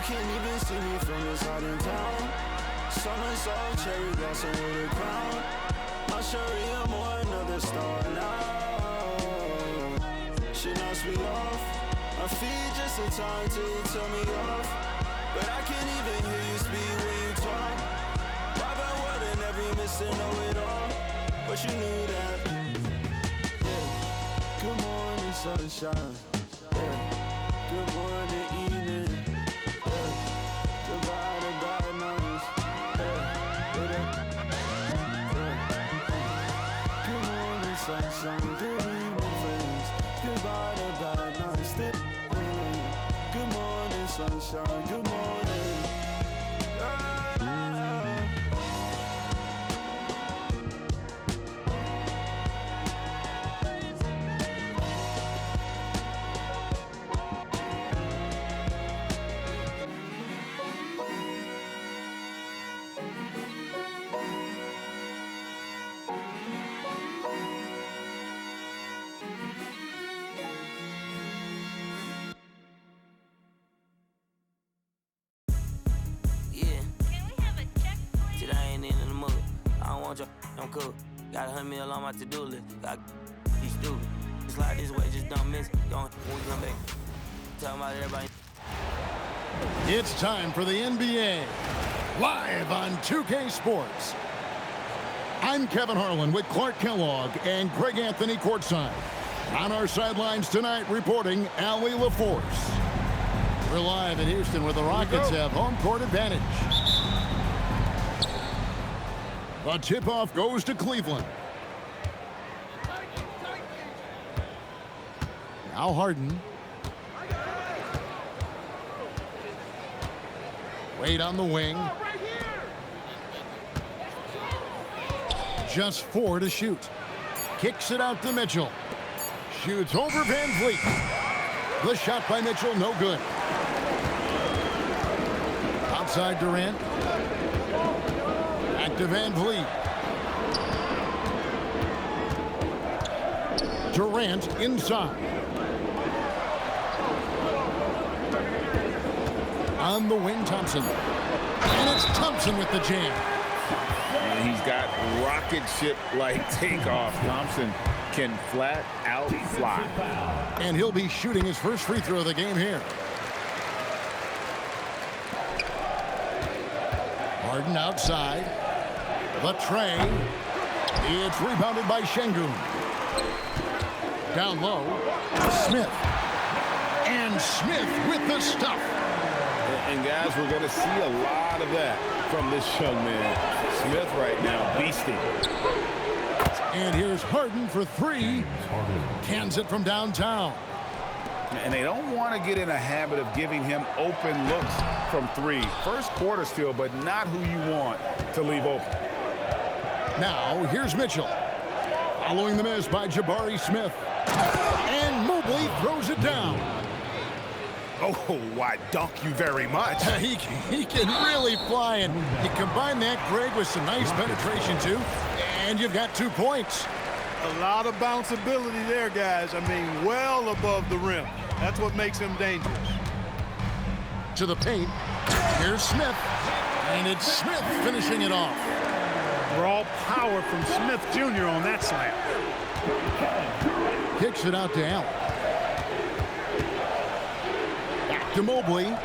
can't even see me from this side in town. Summer soft cherry blossom with a crown. My Sharia more another star now. She knocks me off. My feet just in time to tell me off. But I can't even hear you speak when you talk. Robin Wood and every Mr. Know It All. But you knew that. Yeah. Good morning, sunshine. Yeah. Good morning, evening. Yeah. Goodbye to bad nights. Yeah. Good morning, sunshine. Good evening, friends. Goodbye to bad nights. Good morning, sunshine. Good morning. I'm cool. Got 100 mil on my to-do list. Got these stupid. Slide this way, just don't miss. Going when we come back. Talking about everybody. It's time for the NBA. Live on 2K Sports. I'm Kevin Harlan with Clark Kellogg and Greg Anthony courtside. On our sidelines tonight, reporting Allie LaForce. We're live in Houston where the Rockets have home court advantage. The tip-off goes to Cleveland. Now Harden. Wade on the wing. Just 4 to shoot. Kicks it out to Mitchell. Shoots over Van Vliet. The shot by Mitchell, no good. Outside Durant. Back to Van Vliet. Durant inside. On the wing, Thompson. And it's Thompson with the jam. And he's got rocket ship-like takeoff. Thompson can flat out fly. And he'll be shooting his first free throw of the game here. Harden outside. The tray. It's rebounded by Şengün. Down low. Smith. And Smith with the stuff. And guys, we're going to see a lot of that from this young man. Smith right now beasting. And here's Harden for 3. Cans it from downtown. And they don't want to get in a habit of giving him open looks from 3. First quarter still, but not who you want to leave open. Now, here's Mitchell. Following the miss by Jabari Smith. And Mobley throws it down. Oh, why, dunk you very much. He can really fly, and you combine that, Greg, with some nice penetration, too, and you've got 2 points. A lot of bounceability there, guys. I mean, well above the rim. That's what makes him dangerous. To the paint. Here's Smith. And it's Smith finishing it off. Raw power from Smith Jr. on that slam. Kicks it out to Allen. Back to Mobley.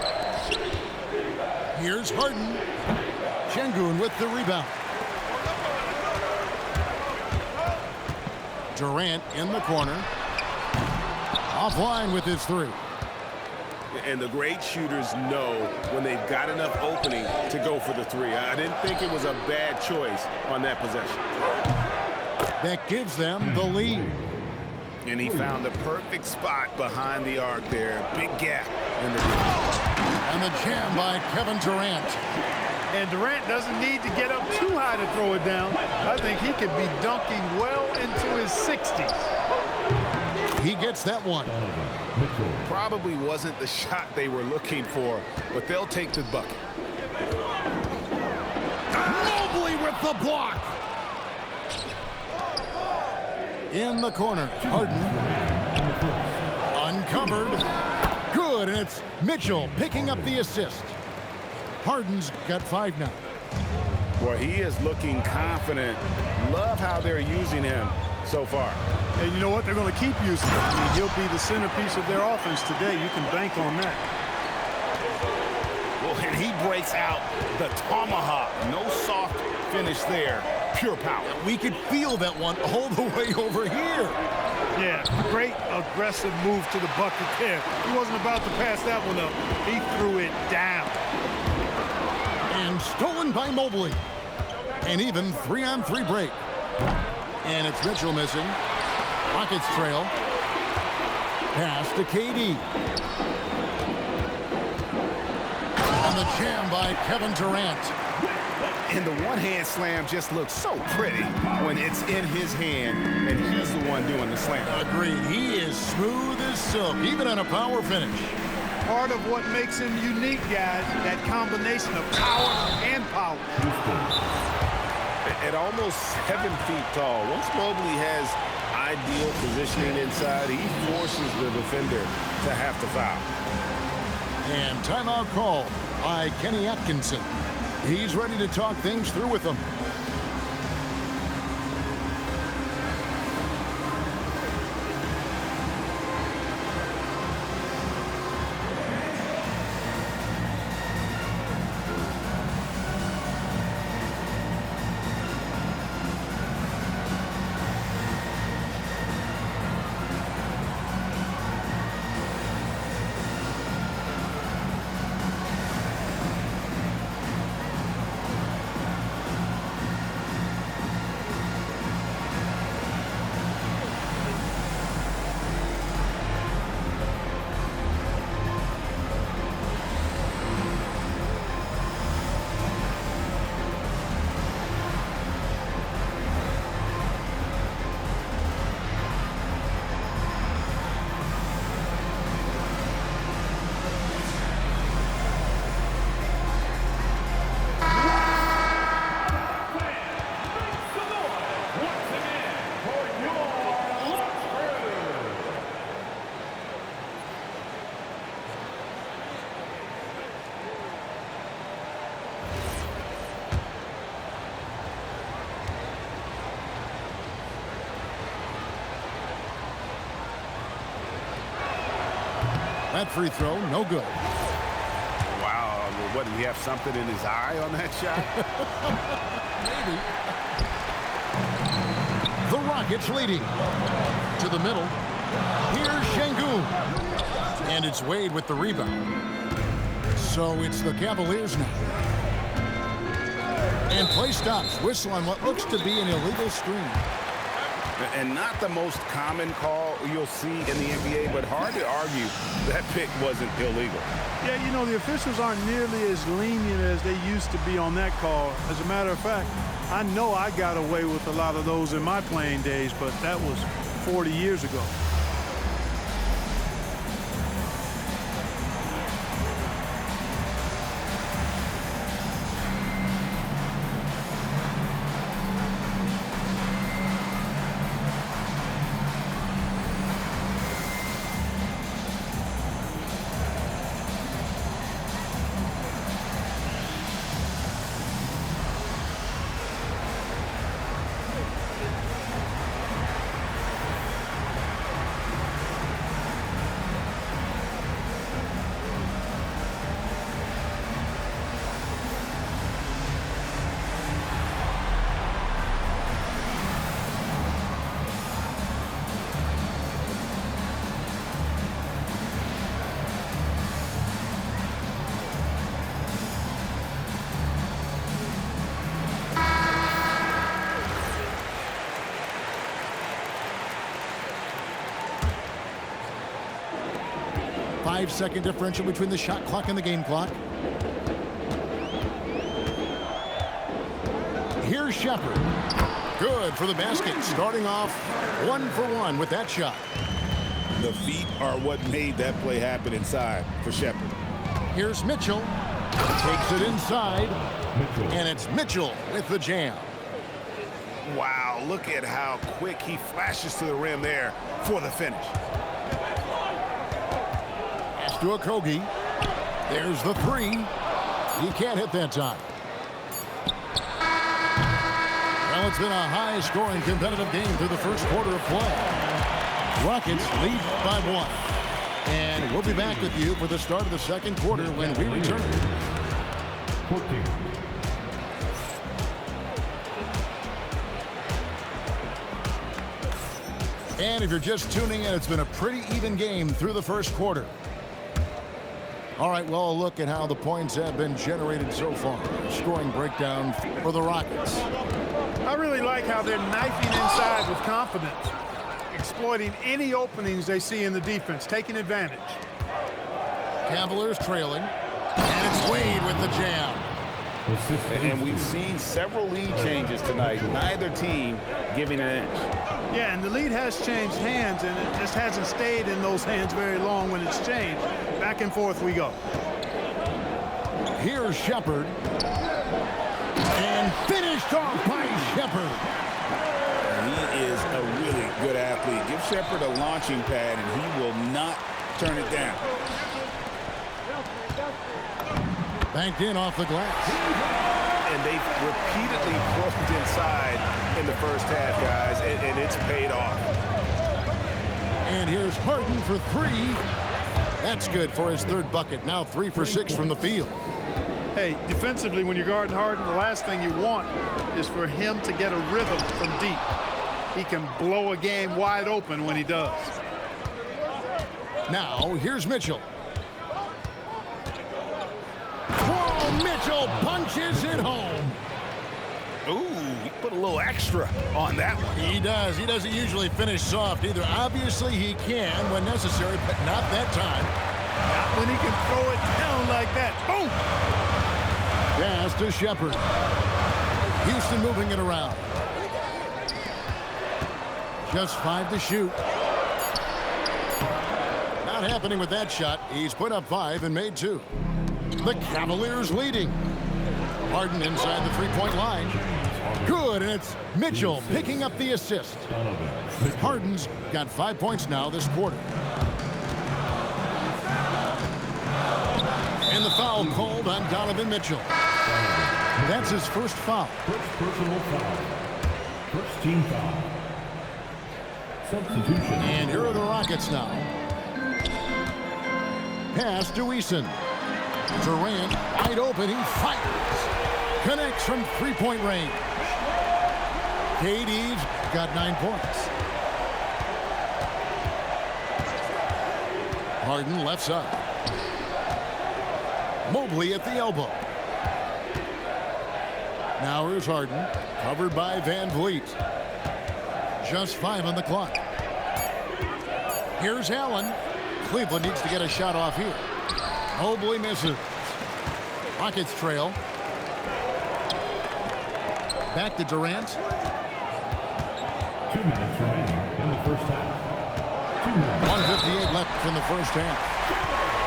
Here's Harden. Şengün with the rebound. Durant in the corner. Offline with his 3. And the great shooters know when they've got enough opening to go for the 3. I didn't think it was a bad choice on that possession. That gives them the lead. And he found the perfect spot behind the arc there. Big gap in the defense. And the jam by Kevin Durant. And Durant doesn't need to get up too high to throw it down. I think he could be dunking well into his 60s. He gets that one. Probably wasn't the shot they were looking for, but they'll take the bucket. Mobley with the block. In the corner, Harden. Uncovered. Good, and it's Mitchell picking up the assist. Harden's got 5 now. Well, he is looking confident. Love how they're using him so far. And you know what? They're going to keep using him. I mean, he'll be the centerpiece of their offense today. You can bank on that. Well, and he breaks out the tomahawk. No soft finish there. Pure power. We could feel that one all the way over here. Yeah, great aggressive move to the bucket there. He wasn't about to pass that one up. He threw it down. And stolen by Mobley. An even 3-on-3 break. And it's Mitchell missing. Rockets trail. Pass to KD. And the jam by Kevin Durant. And the one-hand slam just looks so pretty when it's in his hand and he's the one doing the slam. Agreed. He is smooth as silk, even on a power finish. Part of what makes him unique, guys, that combination of power and power. At almost 7 feet tall, once Mobley has ideal positioning inside, he forces the defender to have to foul. And timeout call by Kenny Atkinson. He's ready to talk things through with them. That free throw, no good. Wow, what, did he have something in his eye on that shot? Maybe. The Rockets leading. To the middle. Here's Şengün. And it's Wade with the rebound. So it's the Cavaliers now. And play stops. Whistle on what looks to be an illegal screen. And not the most common call you'll see in the NBA, but hard to argue that pick wasn't illegal. Yeah, you know, the officials aren't nearly as lenient as they used to be on that call. As a matter of fact, I know I got away with a lot of those in my playing days, but that was 40 years ago. Five-second differential between the shot clock and the game clock. Here's Shepherd. Good for the basket. Starting off 1 for 1 with that shot. The feet are what made that play happen inside for Shepherd. Here's Mitchell. Takes it inside. And it's Mitchell with the jam. Wow, look at how quick he flashes to the rim there for the finish. To Okogie. There's the three. He can't hit that time. Well, it's been a high-scoring competitive game through the first quarter of play. Rockets lead by 1. And we'll be back with you for the start of the second quarter when we return. 14. And if you're just tuning in, it's been a pretty even game through the first quarter. All right, well, a look at how the points have been generated so far. Scoring breakdown for the Rockets. I really like how they're knifing inside with confidence, exploiting any openings they see in the defense, taking advantage. Cavaliers trailing, and it's Wade with the jam. And we've seen several lead changes tonight. Neither team giving an inch. Yeah, and the lead has changed hands, and it just hasn't stayed in those hands very long when it's changed. Back and forth we go. Here's Shepherd. And finished off by Shepherd. He is a really good athlete. Give Shepherd a launching pad, and he will not turn it down. Banked in off the glass. And they've repeatedly closed inside in the first half, guys, and it's paid off. And here's Harden for 3. That's good for his 3rd bucket. Now 3 for 6 from the field. Hey, defensively, when you're guarding Harden, the last thing you want is for him to get a rhythm from deep. He can blow a game wide open when he does. Now, here's Mitchell. Whoa, Mitchell punches it home. Ooh, he put a little extra on that one. He does. He doesn't usually finish soft either. Obviously, he can when necessary, but not that time. Not when he can throw it down like that. Boom! Pass to Shepherd. Houston moving it around. Just 5 to shoot. Not happening with that shot. He's put up 5 and made 2. The Cavaliers leading. Harden inside the three-point line. Good, and it's Mitchell picking up the assist. Harden's got 5 points now this quarter. And the foul called on Donovan Mitchell. That's his first foul. First personal foul. First team foul. Substitution. And here are the Rockets now. Pass to Eason. Durant wide open. He fires. Connects from three-point range. KD's got 9 points. Harden left side. Mobley at the elbow. Now here's Harden, covered by Van Vliet. Just 5 on the clock. Here's Allen. Cleveland needs to get a shot off here. Mobley misses. Rockets trail. Back to Durant. 2 minutes remaining in the first half. 2 minutes. 1:58 left in the first half.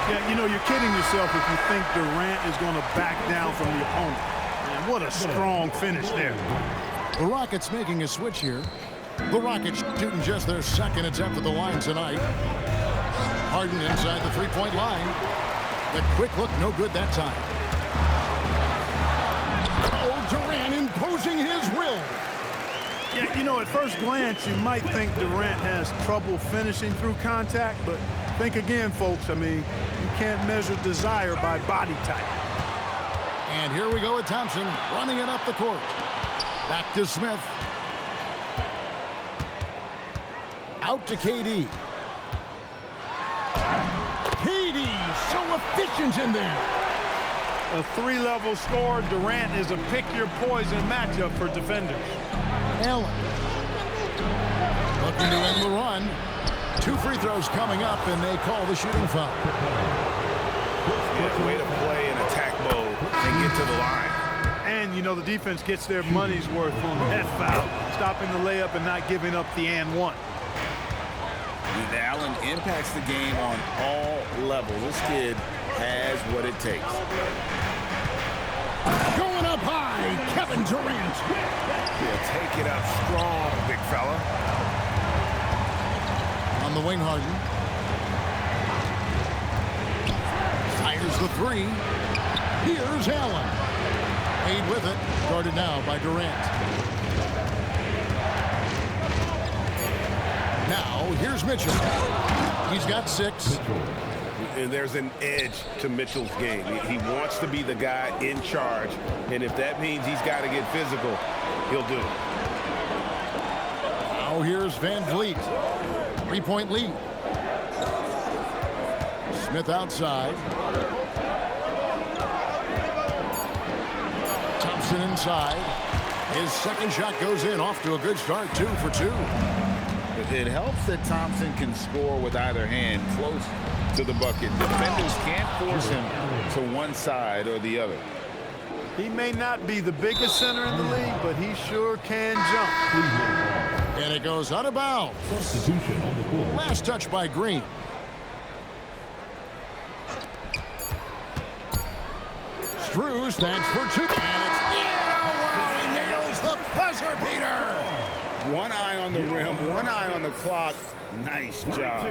Yeah, you know, you're kidding yourself if you think Durant is going to back down from the opponent. Man, what a strong finish there. The Rockets making a switch here. The Rockets shooting just their second attempt at the line tonight. Harden inside the three-point line. The quick look, no good that time. Oh, Durant imposing his will. Yeah, you know, at first glance, you might think Durant has trouble finishing through contact, but think again, folks. I mean, you can't measure desire by body type. And here we go with Thompson running it up the court. Back to Smith. Out to KD. KD so efficient in there. A 3-level score. Durant is a pick-your-poison matchup for defenders. Allen looking to end the run. 2 free throws coming up, and they call the shooting foul. Yeah, way to play in attack mode and get to the line. And, you know, the defense gets their money's worth on that foul, stopping the layup and not giving up the and one. Allen impacts the game on all levels. This kid has what it takes. Going up high, Kevin Durant. He'll take it up strong, big fella. On the wing, Harden. Fires the 3. Here's Allen. Paid with it. Guarded now by Durant. Now, here's Mitchell. He's got 6. And there's an edge to Mitchell's game. He wants to be the guy in charge, and if that means he's got to get physical, he'll do it. Now here's Van Vliet. 3-point lead. Smith outside. Thompson inside. His second shot goes in. Off to a good start. 2 for 2. It helps that Thompson can score with either hand close to the bucket. Defenders can't force him to one side or the other. He may not be the biggest center in the league, but he sure can jump. And it goes out of bounds. Substitution on the floor. Last touch by Green. Strus, that's for 2. And it's he nails the buzzer beater. One eye on the rim, one eye on the clock. Nice job.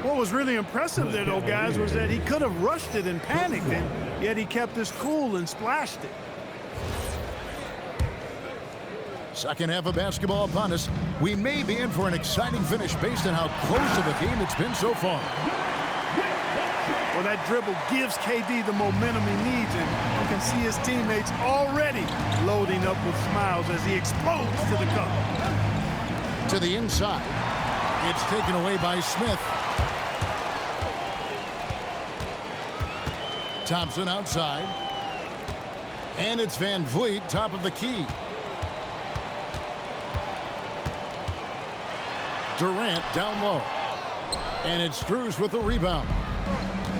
What was really impressive there, though, guys, was that he could have rushed it and panicked, and yet he kept his cool and splashed it. Second half of basketball upon us. We may be in for an exciting finish based on how close to the game it's been so far. Well, that dribble gives KD the momentum he needs, and you can see his teammates already loading up with smiles as he explodes to the cup. To the inside. It's taken away by Smith. Thompson outside. And it's Van Vliet, top of the key. Durant down low. And it's Strus with the rebound.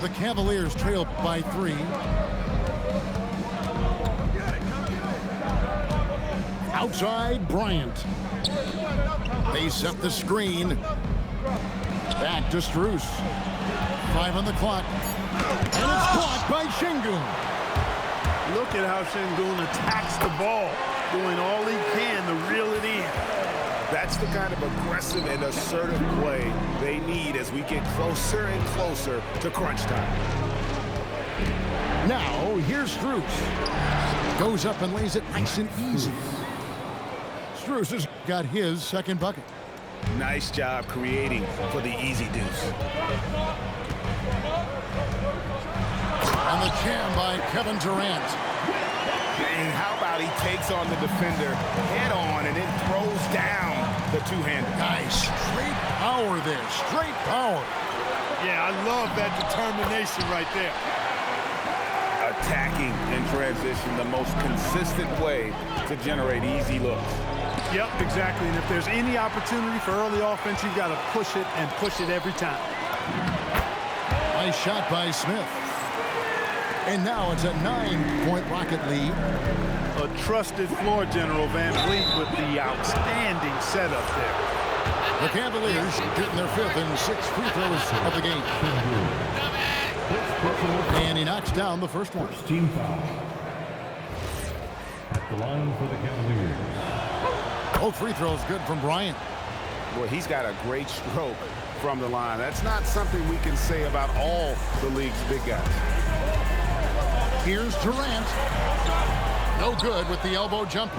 The Cavaliers trail by 3. Outside, Bryant. They set the screen. Back to Strus. 5 on the clock. And it's blocked by Şengün. Look at how Şengün attacks the ball, doing all he can to reel it in. That's the kind of aggressive and assertive play they need as we get closer and closer to crunch time. Now, here's Strus. Goes up and lays it nice and easy. Strus has got his second bucket. Nice job creating for the easy deuce. And the jam by Kevin Durant. And how about he takes on the defender head on and then throws down the two-hander. Nice. Straight power there. Straight power. Yeah, I love that determination right there. Attacking in transition, the most consistent way to generate easy looks. Yep, exactly. And if there's any opportunity for early offense, you've got to push it and push it every time. Nice shot by Smith. And now it's a 9-point Rocket lead. A trusted floor general, Van Vliet, with the outstanding setup there. The Cavaliers getting their 5th and 6th free throws of the game. And he knocks down the first one. Team foul. At the line for the Cavaliers. Both free throws good from Bryant. Boy, he's got a great stroke from the line. That's not something we can say about all the league's big guys. Here's Durant. No good with the elbow jumper.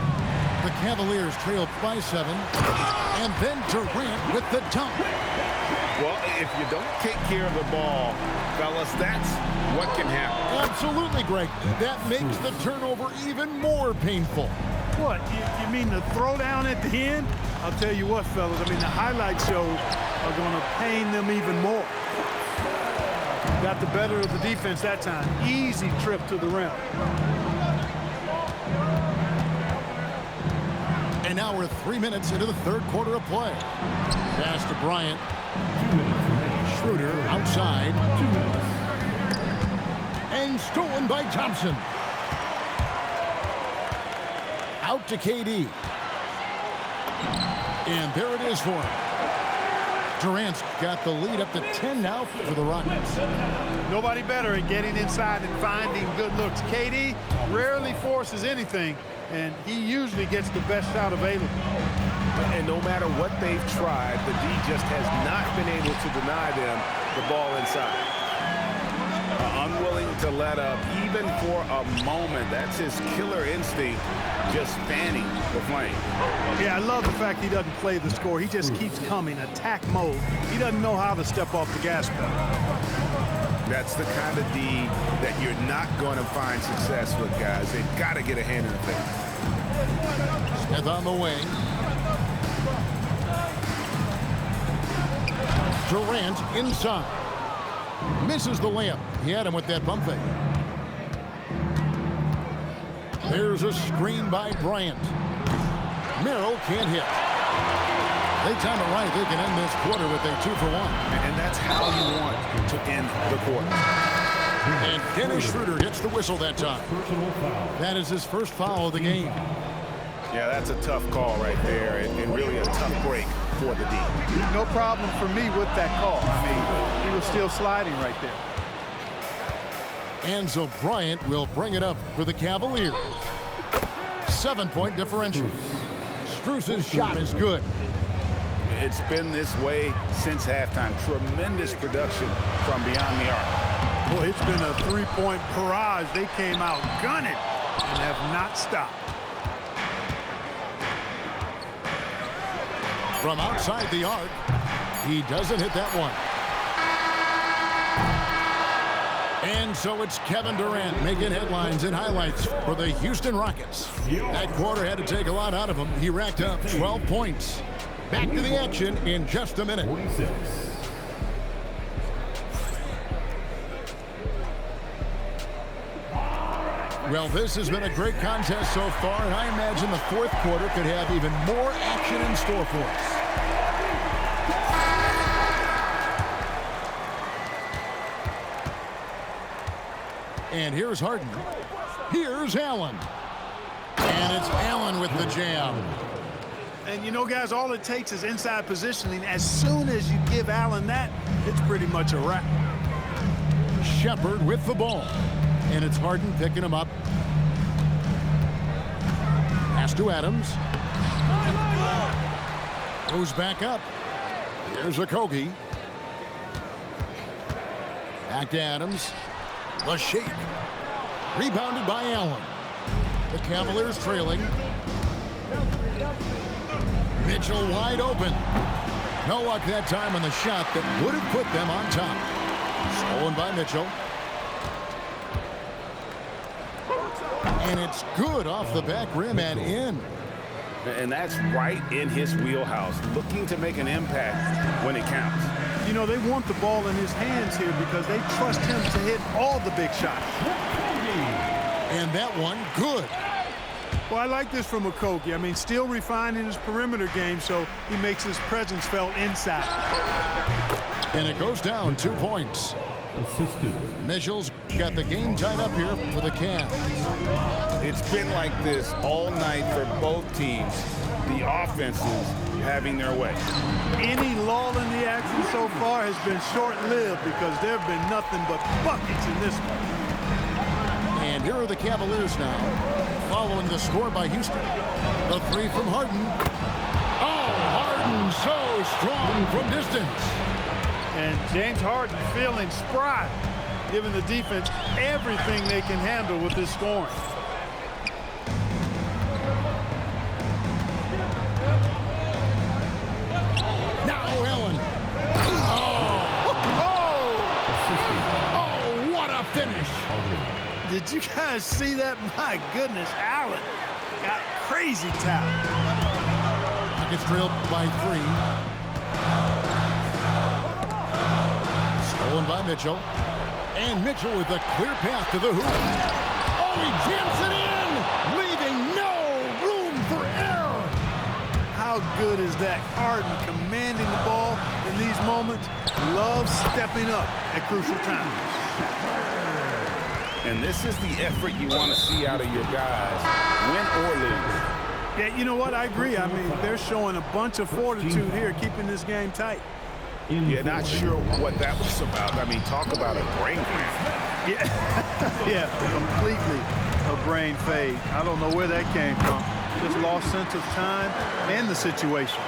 The Cavaliers trail by 7. And then Durant with the dunk. Well, if you don't take care of the ball, fellas, that's what can happen. Absolutely, Greg. That makes the turnover even more painful. What, you mean the throwdown at the end? I'll tell you what, fellas, I mean, the highlight shows are going to pain them even more. Got the better of the defense that time. Easy trip to the rim. And now we're 3 minutes into the third quarter of play. Pass to Bryant. 2 minutes. Schroeder outside. 2 minutes. And stolen by Thompson. Out to KD. And there it is for him. Durant's got the lead up to 10 now for the Rockets. Nobody better at getting inside and finding good looks. KD rarely forces anything, and he usually gets the best shot available. And no matter what they've tried, the D just has not been able to deny them the ball inside. Unwilling want to let up even for a moment. That's his killer instinct, just fanning the flame. Yeah, I love the fact he doesn't play the score. He just keeps coming, attack mode. He doesn't know how to step off the gas pedal. That's the kind of D that you're not going to find success with, guys. They've got to get a hand in the face. Smith on the wing. Durant inside. Misses the layup. He had him with that pump fake. There's a screen by Bryant. Merrill can't hit. They time it right. They can end this quarter with a 2-for-1. And that's how you want to end the quarter. And Dennis Schroeder hits the whistle that time. That is his first foul of the game. Yeah, that's a tough call right there, and really a tough break for the D. No problem for me with that call. I mean, he was still sliding right there. And so Bryant will bring it up for the Cavaliers. 7-point differential. Strus's shot is good. It's been this way since halftime. Tremendous production from beyond the arc. Boy, it's been a three-point barrage. They came out gunning and have not stopped. From outside the arc, he doesn't hit that one. And so it's Kevin Durant making headlines and highlights for the Houston Rockets. That quarter had to take a lot out of him. He racked up 12 points. Back to the action in just a minute. 46. Well, this has been a great contest so far, and I imagine the fourth quarter could have even more action in store for us. And here's Harden. Here's Allen. And it's Allen with the jam. And, you know, guys, all it takes is inside positioning. As soon as you give Allen that, it's pretty much a wrap. Shepard with the ball. And it's Harden picking him up. Pass to Adams. Goes back up. Here's Okogie. Back to Adams. The shake. Rebounded by Allen. The Cavaliers trailing. Mitchell wide open. No luck that time on the shot that would have put them on top. Stolen by Mitchell. And it's good off the back rim and in. And that's right in his wheelhouse, looking to make an impact when it counts. You know, they want the ball in his hands here because they trust him to hit all the big shots. And that one, good. Well, I like this from Okogie. I mean, still refining his perimeter game, so he makes his presence felt inside. And it goes down 2 points. Mitchell's got the game tied up here for the Cavs. It's been like this all night for both teams. The offenses having their way. Any lull in the action so far has been short-lived because there have been nothing but buckets in this one. And here are the Cavaliers now, following the score by Houston. The three from Harden. Oh, Harden so strong from distance. And James Harden feeling spry, giving the defense everything they can handle with this scoring. Now Allen. Oh, what a finish. Did you guys see that? My goodness, Allen got crazy talent. Rockets trailed by 3. Stolen by Mitchell. And Mitchell with a clear path to the hoop. Oh, he jams it in, leaving no room for error. How good is that? Harden commanding the ball in these moments. Loves stepping up at crucial times. And this is the effort you want to see out of your guys, win or lose. Yeah, you know what? I agree. I mean, they're showing a bunch of fortitude here, keeping this game tight. Yeah, not sure what that was about. I mean, talk about a brain fade. Yeah, yeah, completely a brain fade. I don't know where that came from. Just lost sense of time and the situation.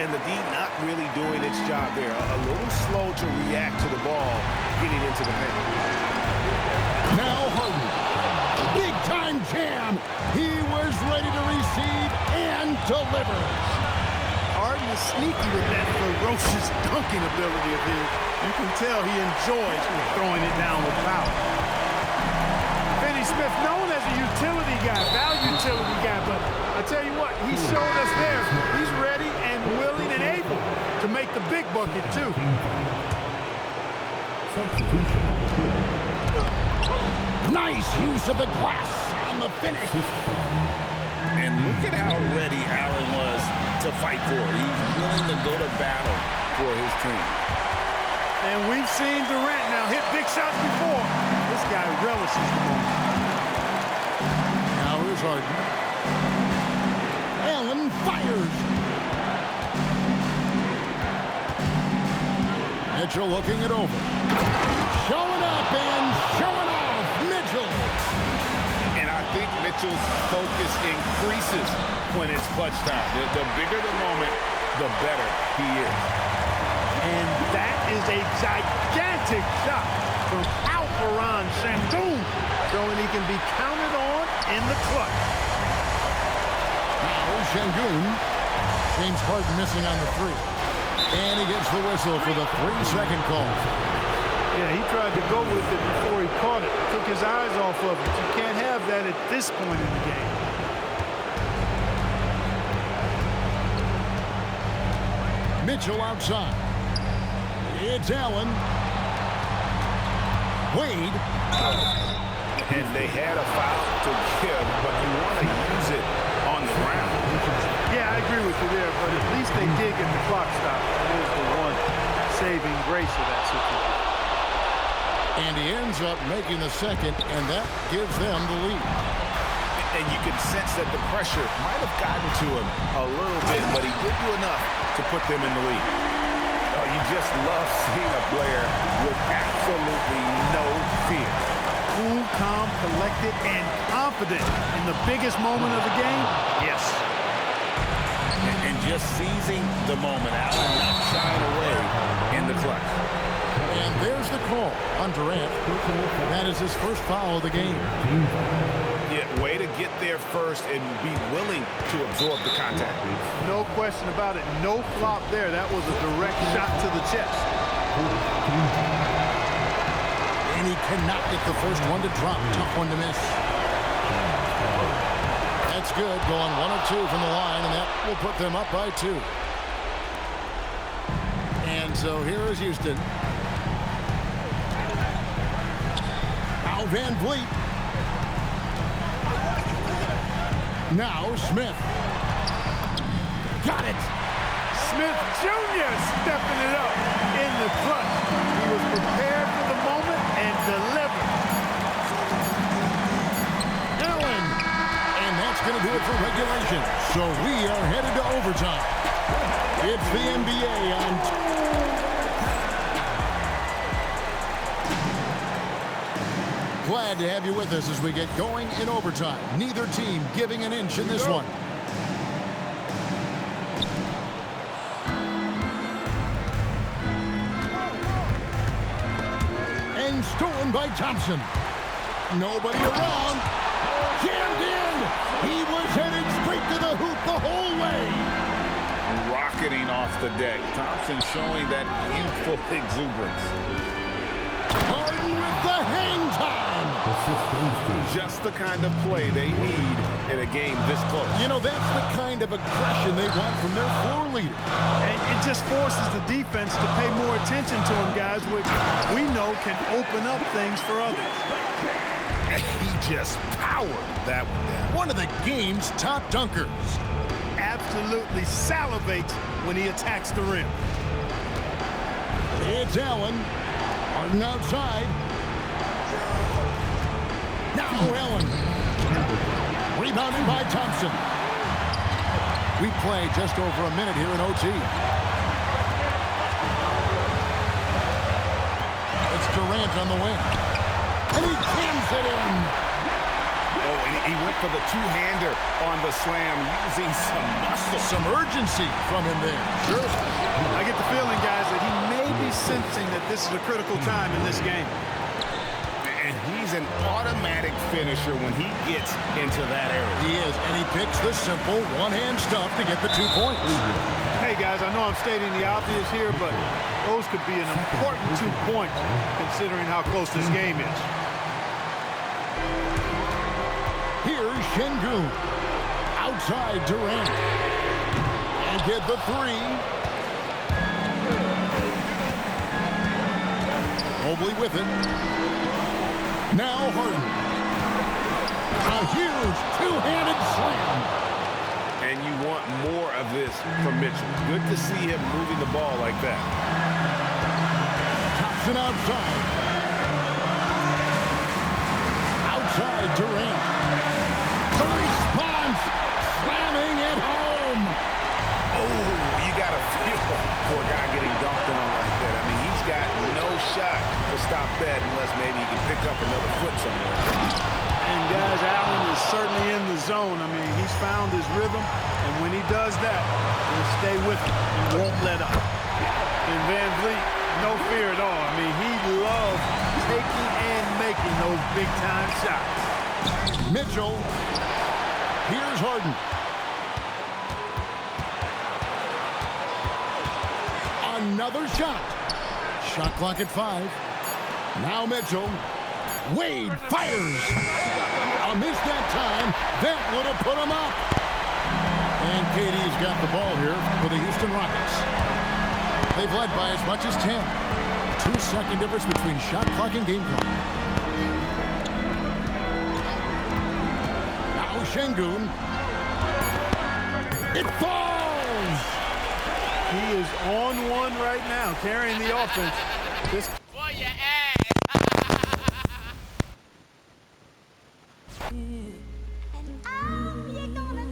And the D not really doing its job there. A little slow to react to the ball getting into the paint. delivers. Harden is sneaky with that ferocious dunking ability of his. You can tell he enjoys throwing it down with power. Finney Smith, known as a utility guy, value utility guy, but I tell you what, he showed us there. He's ready and willing and able to make the big bucket, too. Nice use of the glass on the finish. And look at how ready Allen was to fight for it. He's willing to go to battle for his team. And we've seen Durant now hit big shots before. This guy relishes the moment. Now here's Harden. Allen fires. Mitchell looking it over. Showing up and showing off. Mitchell. And I think Mitchell's focus increases when it's clutch time. The bigger the moment, the better he is. And that is a gigantic shot from Alperen Sengun, showing he can be counted on in the clutch. Now Sengun. James Harden missing on the three. And he gets the whistle for the 3-second call. Yeah, he tried to go with it before he caught it. Took his eyes off of it. You can't have that at this point in the game. Mitchell outside. It's Allen. Wade. And they had a foul to give, but you want to use it on the ground. Yeah, I agree with you there, but at least they did get the clock stopped. That is the one saving grace of that situation. And he ends up making the second, and that gives them the lead. And you can sense that the pressure might have gotten to him a little bit, but he did do enough to put them in the lead. Oh, you just love seeing a player with absolutely no fear. Cool, calm, collected, and confident in the biggest moment of the game? Yes. And just seizing the moment, Allen not shying away in the clutch. And there's the call on Durant. That is his first foul of the game. Yeah, way to get there first and be willing to absorb the contact. No question about it. No flop there. That was a direct shot to the chest. And he cannot get the first one to drop. Tough one to miss. That's good. Going 1 of 2 from the line, and that will put them up by 2. And so here is Houston. Now Van Vliet. Now Smith. Got it. Smith Jr. stepping it up in the clutch. He was prepared for the moment and delivered. Allen. And that's going to do it for regulation. So we are headed to overtime. It's the NBA on... Glad to have you with us as we get going in overtime. Neither team giving an inch in this one. And stolen by Thompson. Nobody around. Jammed in. He was headed straight to the hoop the whole way. Rocketing off the deck. Thompson showing that youthful exuberance. Harden with the hang time. Just the kind of play they need in a game this close. You know, that's the kind of aggression they want from their floor leader. And it just forces the defense to pay more attention to him, guys, which we know can open up things for others. And he just powered that one down. One of the game's top dunkers. Absolutely salivates when he attacks the rim. It's Allen. Harden outside. Now Allen. Rebounded by Thompson. We play just over a minute here in OT. It's Durant on the wing. And he jams it in. Oh, and he went for the two-hander on the slam, using some muscle. Some urgency from him there. Sure. I get the feeling, guys, that he may be sensing that this is a critical time in this game. And he's an automatic finisher when he gets into that area. He is, and he picks the simple one-hand stuff to get the 2 points. Hey, guys, I know I'm stating the obvious here, but those could be an important 2 points considering how close this game is. Here's Şengün. Outside Durant. And get the 3. Mobley with it. Now Harden. A huge two-handed slam. And you want more of this from Mitchell. Good to see him moving the ball like that. Thompson outside. Outside Durant. The response. Slamming it home. Oh, you got to feel for a guy getting dunked on like that. I mean, he's got no shot to stop that unless maybe he can pick up another foot somewhere. And guys, Allen is certainly in the zone. I mean, he's found his rhythm, and when he does that, he'll stay with it and won't let up. And Van Vliet, no fear at all. I mean, he loves taking and making those big-time shots. Mitchell. Here's Harden. Another shot. Shot clock at 5. Now Mitchell. Wade fires. A miss that time. That would have put him up. And KD's got the ball here for the Houston Rockets. They've led by as much as 10. 2-second difference between shot clock and game clock. Now Şengün. It falls. He is on one right now, carrying the offense. This And oh, you're gonna